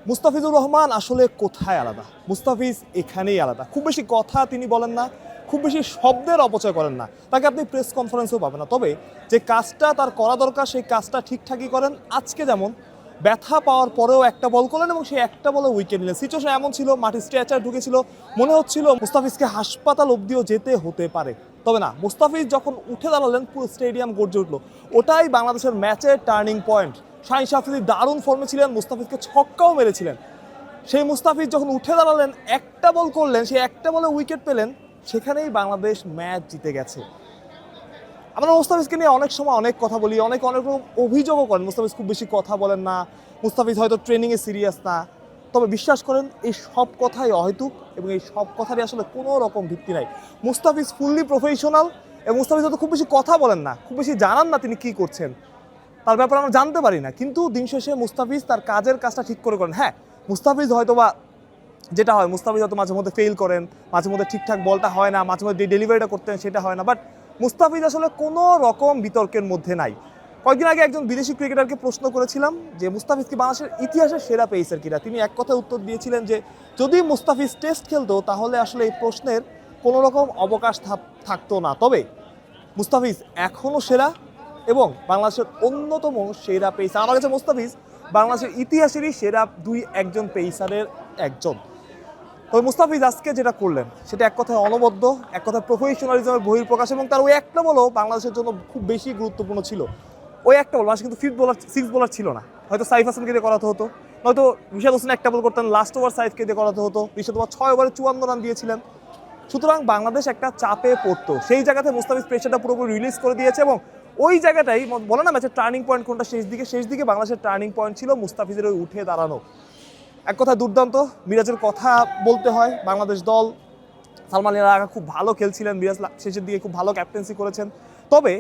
মুস্তাফিজুর রহমান আসলে কোথায় আলাদা? মুস্তাফিজ এখানেই আলাদা। খুব বেশি কথা তিনি বলেন না, খুব বেশি শব্দের অপচয় করেন না, তাকে আপনি প্রেস কনফারেন্সেও পাবেন না। তবে যে কাজটা তার করা দরকার সেই কাজটা ঠিকঠাকই করেন। আজকে যেমন ব্যথা পাওয়ার পরেও একটা বল করলেন এবং সেই একটা বলে উইকেট নিলেন। সিচুয়েশন এমন ছিল, মাটি স্ট্রেচার ঢুকেছিল, মনে হচ্ছিল মুস্তাফিজকে হাসপাতাল অবধিও যেতে হতে পারে। তবে না, মুস্তাফিজ যখন উঠে দাঁড়ালেন পুরো স্টেডিয়াম গর্জে উঠল। ওটাই বাংলাদেশের ম্যাচের টার্নিং পয়েন্ট। শাহিন আফ্রিদি দারুণ ফর্মে ছিলেন, মুস্তাফিজকে ছক্কাও মেরেছিলেন। সেই মুস্তাফিজ যখন উঠে দাঁড়ালেন, একটা বল করলেন, সেই একটা বলে উইকেট পেলেন, সেখানেই বাংলাদেশ ম্যাচ জিতে গেছে। আমরা মুস্তাফিজকে নিয়ে অনেক সময় অনেক কথা বলি, অনেক রকম অভিযোগও করেন মুস্তাফিজ খুব বেশি কথা বলেন না, মুস্তাফিজ হয়তো ট্রেনিংয়ে সিরিয়াস না। তবে বিশ্বাস করেন এই সব কথাই অহেতুক এবং এই সব কথারই আসলে কোনো রকম ভিত্তি নাই। মুস্তাফিজ ফুললি প্রফেশনাল এবং মুস্তাফিজ হয়তো খুব বেশি কথা বলেন না, খুব বেশি জানান না তিনি কী করছেন, তার ব্যাপারে আমরা জানতে পারি না। কিন্তু দিন শেষে মুস্তাফিজ তার কাজের কাজটা ঠিক করে করেন। হ্যাঁ, মুস্তাফিজ হয়তো বা যেটা হয়, মুস্তাফিজ হয়তো মাঝে মধ্যে ফেল করেন, মাঝে মধ্যে ঠিকঠাক বলটা হয় না, মাঝে মধ্যে ডেলিভারিটা করতেন সেটা হয় না, বাট মুস্তাফিজ আসলে কোনো রকম বিতর্কের মধ্যে নাই। কয়েকদিন আগে একজন বিদেশি ক্রিকেটারকে প্রশ্ন করেছিলাম যে মুস্তাফিজ কি বাংলাদেশের ইতিহাসের সেরা পেসার কিনা। তিনি এক কথায় উত্তর দিয়েছিলেন যে যদি মুস্তাফিজ টেস্ট খেলতো তাহলে আসলে এই প্রশ্নের কোনো রকম অবকাশ থাকতো না। তবে মুস্তাফিজ এখনও সেরা এবং বাংলাদেশের অন্যতম সেরা পেসার। আমার কাছে মুস্তাফিজ বাংলাদেশের ইতিহাসেরই সেরা একজন পেসারের একজন। তবে মুস্তাফিজ আজকে যেটা করলেন সেটা এক কথায় অনবদ্য, এক কথায় প্রফেশনালিজমের বহিঃপ্রকাশ এবং তার ওই একটা বলও বাংলাদেশের জন্য খুব বেশি গুরুত্বপূর্ণ ছিল। ওই একটা বল বাংলাদেশ কিন্তু সিক্স বোলার ছিল না, হয়তো সাইফ হাসানকে দিয়ে করাতে হতো, হয়তো রিশাদ হোসেন একটা বল করতেন, লাস্ট ওভার সাইফকে দিয়ে করাতে হতো। রিশাদ ওভার 6 ওভারে 54 রান দিয়েছিলেন। সুতরাং বাংলাদেশ একটা চাপে পড়তো, সেই জায়গাতে মুস্তাফিজ প্রেশারটা পুরোপুরি রিলিজ করে দিয়েছে এবং ওই জায়গাটাই বলে না ম্যাচের টার্নিং পয়েন্ট কোনটা, শেষ দিকে বাংলাদেশের টার্নিং পয়েন্ট ছিল মুস্তাফিজের ওই উঠে দাঁড়ানো। এক কথায় দুর্দান্ত। মিরাজের কথা বলতে হয়, বাংলাদেশ দল সালমান আলী খুব ভালো খেলছিলেন, মিরাজ শেষের দিকে খুব ভালো ক্যাপ্টেন্সি করেছেন। তবে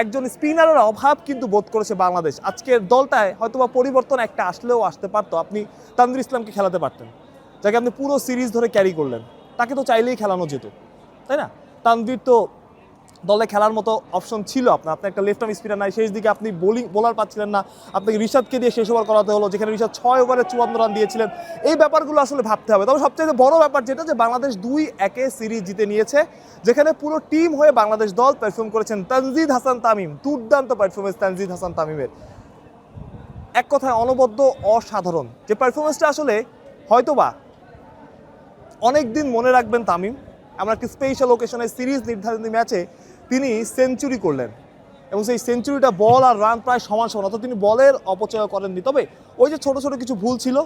একজন স্পিনারের অভাব কিন্তু বোধ করেছে বাংলাদেশ। আজকের দলটায় হয়তোবা পরিবর্তন একটা আসলেও আসতে পারতো। আপনি তানভীর ইসলামকে খেলাতে পারতেন, যাকে আপনি পুরো সিরিজ ধরে ক্যারি করলেন, তাকে তো চাইলেই খেলানো যেত, তাই না? তানভীর তো দলে খেলার মতো অপশন ছিল আপনার একটা লেফট আর্ম স্পিনার নাই, শেষ দিকে আপনি বোলার পাচ্ছিলেন না, আপনাকে রিশাদকে দিয়ে শেষ ওভার করাতে হলো, যেখানে রিশাদ 6 ওভারে 54 রান দিয়েছিলেন। এই ব্যাপারগুলো আসলে ভাবতে হবে। তবে সবচেয়ে বড় ব্যাপার যেটা, যে বাংলাদেশ 2-1 সিরিজ জিতে নিয়েছে, যেখানে পুরো টিম হয়ে বাংলাদেশ দল পারফর্ম করেছেন। তানজিদ হাসান তামিম, দুর্দান্ত পারফরমেন্স তানজিদ হাসান তামিমের, এক কথায় অনবদ্য, অসাধারণ। যে পারফরমেন্সটা আসলে হয়তোবা অনেক দিন মনে রাখবেন তামিম। আমরা একটি স্পেশাল ওকেশনে সিরিজ নির্ধারিত ম্যাচে তিনি সেঞ্চুরি করলেন এবং সেই সেঞ্চুরিটা বল আর রান প্রায় সমান, অর্থাৎ তিনি বলের অপচয় করেননি। তবে ওই যে ছোট ছোট কিছু ভুল ছিল,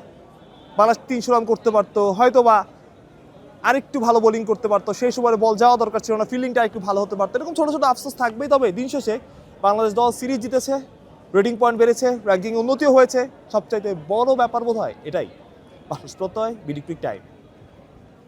বাংলাদেশ 300 রান করতে পারতো, হয়তো বা আরেকটু ভালো বোলিং করতে পারতো, সেই সময় বল যাওয়া দরকার ছিল না, ফিল্ডিংটা একটু ভালো হতে পারতো, এরকম ছোট ছোট আফসোস থাকবেই। তবে দিন শেষে বাংলাদেশ দল সিরিজ জিতেছে, রেটিং পয়েন্ট বেড়েছে, র্যাঙ্কিং উন্নতিও হয়েছে। সবচাইতে বড় ব্যাপার বোধ হয় এটাই। মানুষ প্রত্যয়, বিডি ক্রিক টাইম।